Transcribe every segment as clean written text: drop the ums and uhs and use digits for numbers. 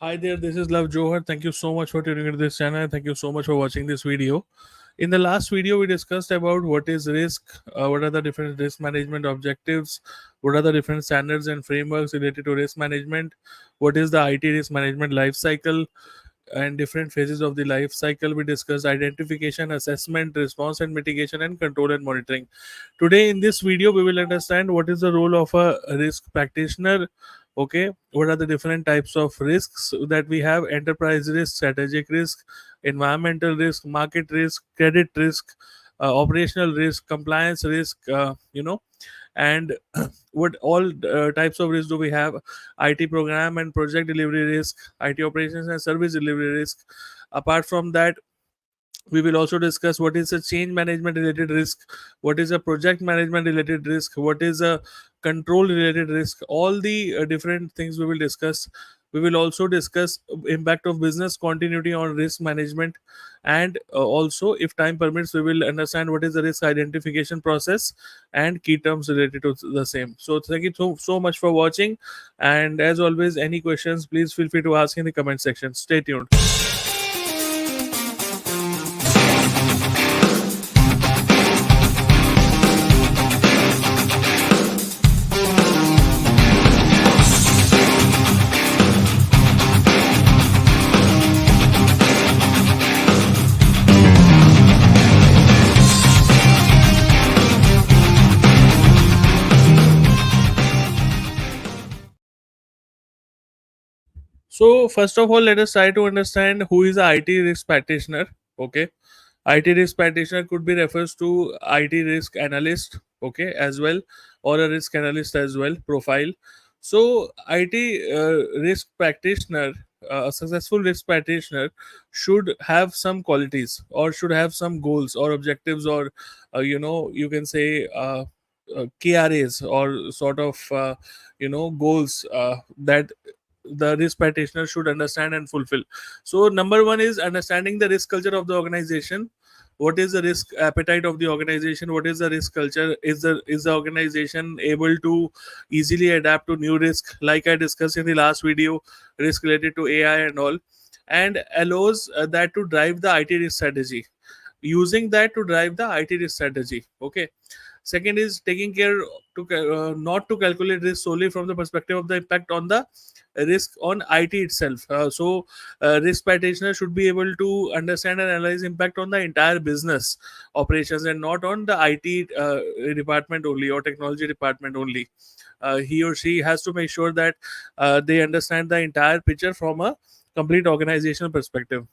Hi there, this is Love Johar. Thank you so much for tuning into this channel. Thank you so much for watching this video. In the last video, we discussed about what is risk, what are the different risk management objectives, what are the different standards and frameworks related to risk management, what is the IT risk management life cycle, and different phases of the life cycle. We discussed identification, assessment, response and mitigation, and control and monitoring. Today in this video we will understand what is the role of a risk practitioner. Okay, what are the different types of risks that we have: enterprise risk, strategic risk, environmental risk, market risk, credit risk, operational risk, compliance risk, and what all types of risk do we have: IT program and project delivery risk, IT operations and service delivery risk. Apart from that, we will also discuss what is a change management related risk, what is a project management related risk, what is a control related risk. All the different things we will discuss. We will also discuss impact of business continuity on risk management, and also, if time permits, we will understand what is the risk identification process and key terms related to the same. So thank you so much for watching, and as always, any questions, please feel free to ask in the comment section. Stay tuned. So first of all, let us try to understand who is a IT risk practitioner. Okay, IT risk practitioner could be refers to IT risk analyst. Okay, as well, or a risk analyst as well profile. So IT risk practitioner, a successful risk practitioner, should have some qualities or should have some goals or objectives, or you can say KRAs, or sort of goals that the risk practitioner should understand and fulfill. So number one is understanding the risk culture of the organization. What is the risk appetite of the organization? What is the risk culture? Is the organization able to easily adapt to new risk, like I discussed in the last video, risk related to AI and all, and allows that to drive the IT risk strategy, using that to drive the IT risk strategy. Okay. Second is taking care to not to calculate risk solely from the perspective of the impact on the risk on IT itself. Risk practitioner should be able to understand and analyze impact on the entire business operations, and not on the IT department only, or technology department only. He or she has to make sure that they understand the entire picture from a complete organizational perspective.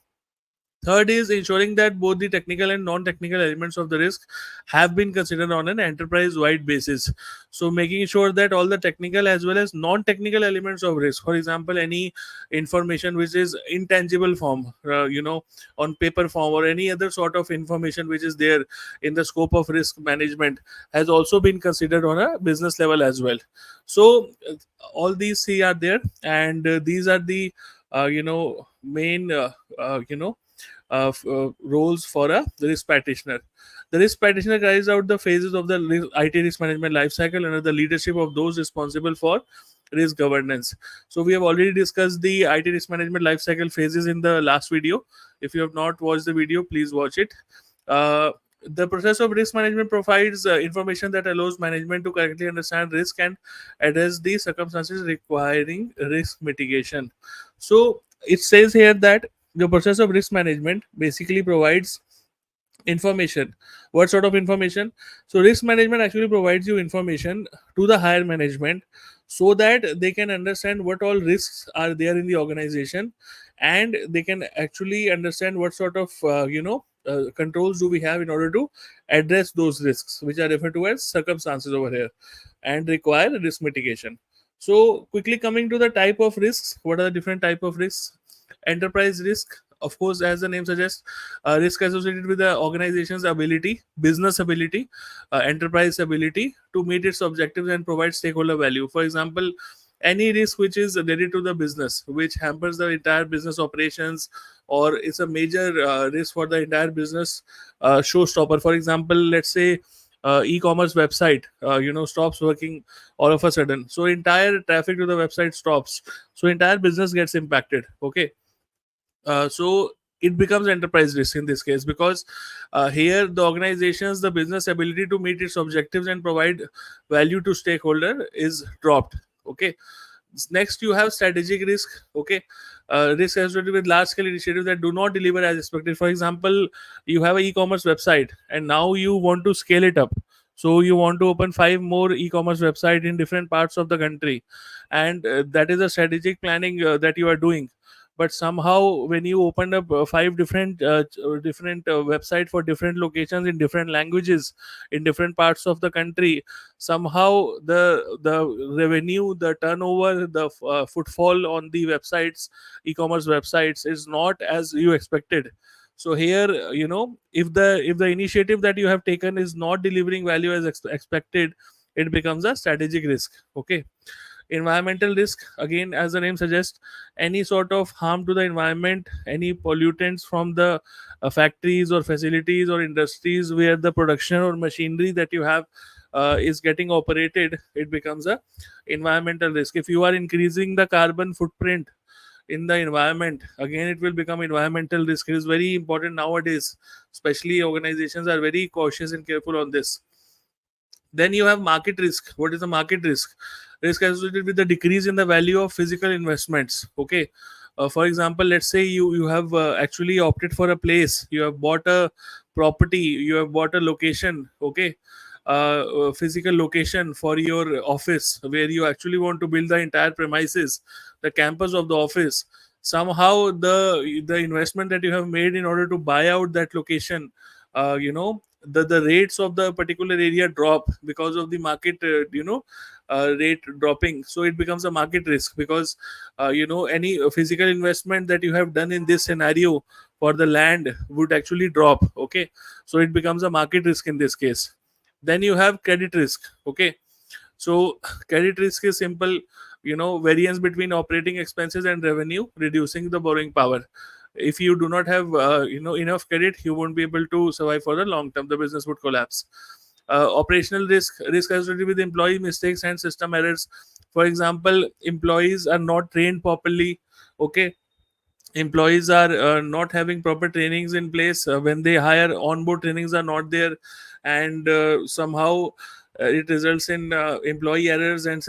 Third is ensuring that both the technical and non-technical elements of the risk have been considered on an enterprise-wide basis. So, making sure that all the technical as well as non-technical elements of risk, for example, any information which is intangible form, on paper form, or any other sort of information which is there in the scope of risk management, has also been considered on a business level as well. So, all these three are there, and these are the main roles for a risk practitioner. The risk practitioner carries out the phases of the IT risk management lifecycle under the leadership of those responsible for risk governance. So we have already discussed the IT risk management lifecycle phases in the last video. If you have not watched the video, please watch it. Uh, the process of risk management provides information that allows management to correctly understand risk and address the circumstances requiring risk mitigation. So it says here that the process of risk management basically provides information. What sort of information? So risk management actually provides you information to the higher management, so that they can understand what all risks are there in the organization, and they can actually understand what sort of controls do we have in order to address those risks, which are referred to as circumstances over here, and require risk mitigation. So quickly coming to the type of risks, what are the different type of risks? Enterprise risk, of course, as the name suggests, risk associated with the organization's ability, business ability, enterprise ability to meet its objectives and provide stakeholder value. For example, any risk which is related to the business, which hampers the entire business operations, or is a major risk for the entire business, showstopper. For example, let's say e-commerce website stops working all of a sudden, so entire traffic to the website stops, so entire business gets impacted. Okay. So it becomes enterprise risk in this case, because here the organizations, the business ability to meet its objectives and provide value to stakeholder is dropped. Okay. Next, you have strategic risk. Okay. Risk associated with large scale initiatives that do not deliver as expected. For example, you have an e-commerce website and now you want to scale it up. So you want to open 5 more e-commerce website in different parts of the country, and that is a strategic planning that you are doing. But somehow when you open up 5 different website for different locations in different languages in different parts of the country, somehow the revenue, the turnover, the footfall on the websites, e-commerce websites, is not as you expected. So here, if the initiative that you have taken is not delivering value as expected, it becomes a strategic risk. Okay. Environmental risk, again, as the name suggests, any sort of harm to the environment, any pollutants from the factories or facilities or industries where the production or machinery that you have is getting operated, it becomes a environmental risk. If you are increasing the carbon footprint in the environment, again it will become environmental risk. It is very important nowadays, especially organizations are very cautious and careful on this. Then you have market risk. What is the market risk? Risk associated with the decrease in the value of physical investments. Okay. For example, let's say you have actually opted for a place, you have bought a property, you have bought a location. Okay. A physical location for your office where you actually want to build the entire premises, the campus of the office. Somehow the investment that you have made in order to buy out that location, the rates of the particular area drop because of the market rate dropping. So it becomes a market risk, because any physical investment that you have done in this scenario for the land would actually drop. Okay. So it becomes a market risk in this case. Then you have credit risk. Okay. So credit risk is simple, variance between operating expenses and revenue, reducing the borrowing power. If you do not have enough credit, you won't be able to survive for the long term. The business would collapse. Operational risk associated with employee mistakes and system errors. For example, employees are not trained properly. Okay. Employees are not having proper trainings in place. When they hire, onboard trainings are not there, and somehow it results in employee errors and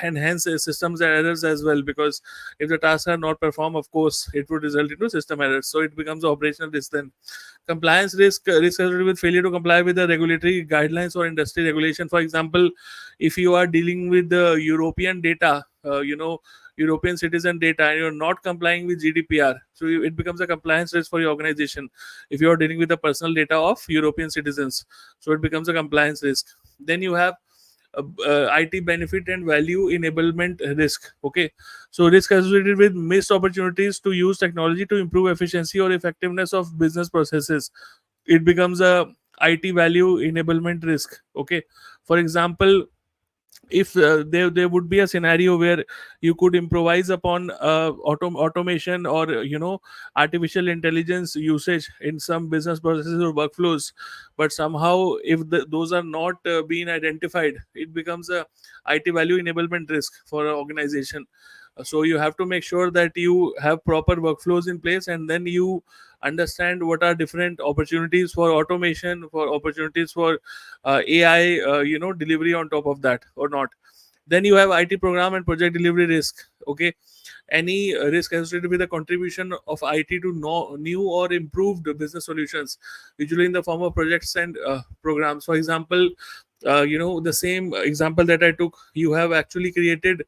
and hence systems errors as well, because if the tasks are not performed, of course it would result into system errors. So it becomes operational risk. Then compliance risk associated with failure to comply with the regulatory guidelines or industry regulation. For example, if you are dealing with the European data, European citizen data, and you're not complying with GDPR, so it becomes a compliance risk for your organization. If you are dealing with the personal data of European citizens, so it becomes a compliance risk. Then you have IT benefit and value enablement risk. Okay. So risk associated with missed opportunities to use technology to improve efficiency or effectiveness of business processes. It becomes a IT value enablement risk. Okay. For example, if there would be a scenario where you could improvise upon automation or artificial intelligence usage in some business processes or workflows, but somehow if those are not being identified, it becomes a IT value enablement risk for an organization. So you have to make sure that you have proper workflows in place, and then you understand what are different opportunities for automation, for opportunities for AI delivery on top of that or not. Then you have IT program and project delivery risk. Okay. Any risk associated with the contribution of IT to new or improved business solutions, usually in the form of projects and programs. For example, the same example that I took, you have actually created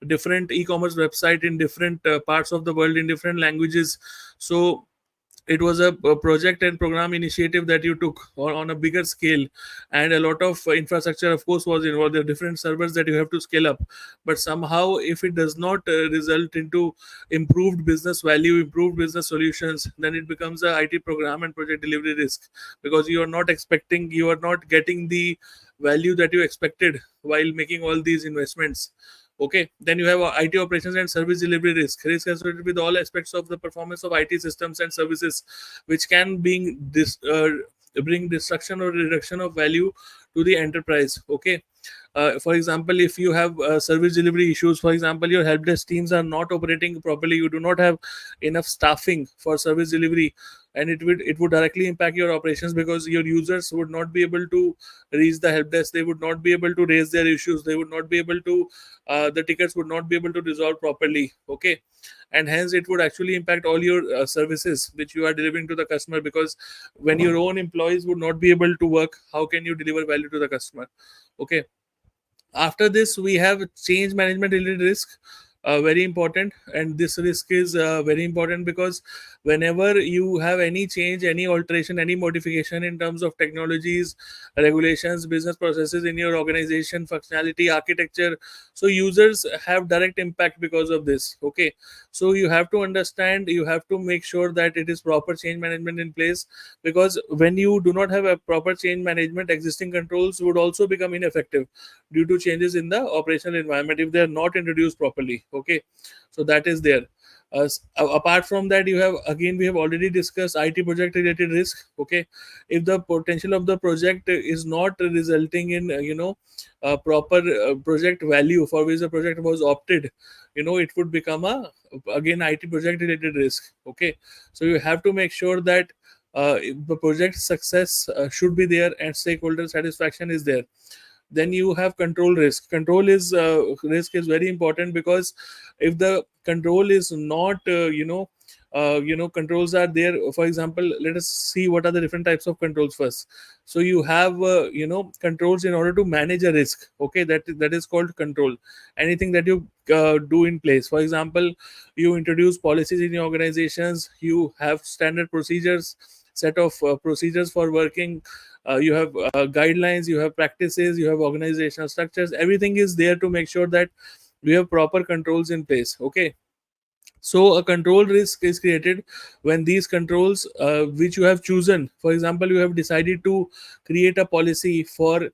different e-commerce website in different parts of the world in different languages. So it was a project and program initiative that you took on a bigger scale, and a lot of infrastructure of course was involved. There are different servers that you have to scale up, but somehow if it does not result into improved business value, improved business solutions, then it becomes a IT program and project delivery risk, because you are not getting the value that you expected while making all these investments. Okay. Then you have IT operations and service delivery risk associated with all aspects of the performance of IT systems and services, which can being bring destruction or reduction of value to the enterprise. Okay. For example, if you have service delivery issues, for example, your help desk teams are not operating properly, you do not have enough staffing for service delivery, and it would directly impact your operations, because your users would not be able to reach the help desk, they would not be able to raise their issues, they would not be able to the tickets would not be able to resolve properly. Okay. And hence it would actually impact all your services which you are delivering to the customer, because when your own employees would not be able to work, how can you deliver value to the customer? Okay. After this, we have change management related risk, very important. And this risk is very important because whenever you have any change, any alteration, any modification in terms of technologies, regulations, business processes in your organization, functionality, architecture, so users have direct impact because of this. Okay. So you have to understand, you have to make sure that it is proper change management in place, because when you do not have a proper change management, existing controls would also become ineffective due to changes in the operational environment if they are not introduced properly. Okay. So that is there. Apart from that, you have, again, we have already discussed IT project related risk. Okay. If the potential of the project is not resulting in proper project value for which the project was opted, it would become a, again, IT project related risk. Okay. So you have to make sure that the project success should be there and stakeholder satisfaction is there. Then you have control risk. Control is risk is very important, because if the control is not controls are there. For example, let us see what are the different types of controls first. So you have controls in order to manage a risk. Okay. That is called control. Anything that you do in place. For example, you introduce policies in your organizations, you have standard procedures, set of procedures for working, you have guidelines, you have practices, you have organizational structures, everything is there to make sure that we have proper controls in place. Okay. So a control risk is created when these controls which you have chosen, for example, you have decided to create a policy for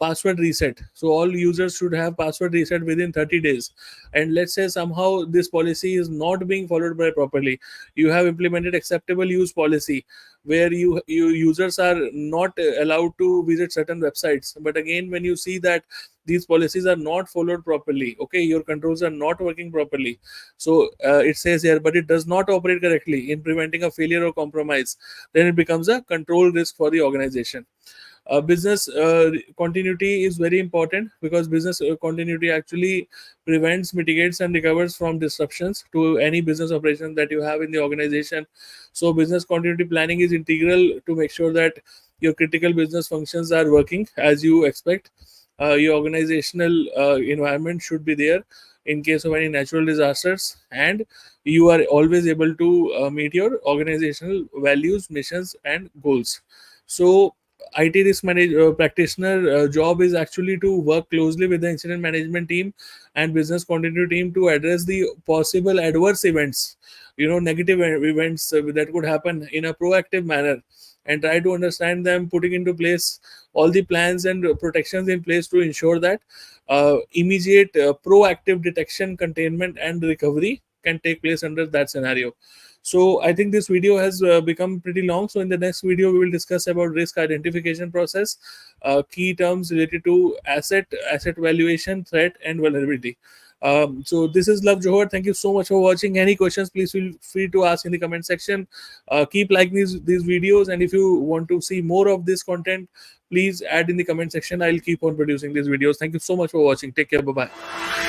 password reset, so all users should have password reset within 30 days, and let's say somehow this policy is not being followed by properly. You have implemented acceptable use policy where you users are not allowed to visit certain websites, but again, when you see that these policies are not followed properly, okay, your controls are not working properly. So it says here, but it does not operate correctly in preventing a failure or compromise, then it becomes a control risk for the organization. Business continuity is very important, because business continuity actually prevents, mitigates, and recovers from disruptions to any business operation that you have in the organization. So business continuity planning is integral to make sure that your critical business functions are working as you expect. Your organizational environment should be there in case of any natural disasters, and you are always able to meet your organizational values, missions, and goals. So IT risk practitioner job is actually to work closely with the incident management team and business continuity team to address the possible adverse events, negative events that could happen in a proactive manner, and try to understand them, putting into place all the plans and protections in place to ensure that immediate proactive detection, containment, and recovery can take place under that scenario. So I think this video has become pretty long. So in the next video, we will discuss about risk identification process, key terms related to asset valuation, threat, and vulnerability. So this is Love Johar. Thank you so much for watching. Any questions, please feel free to ask in the comment section. Keep liking these videos, and if you want to see more of this content, please add in the comment section. I'll keep on producing these videos. Thank you so much for watching. Take care. Bye bye.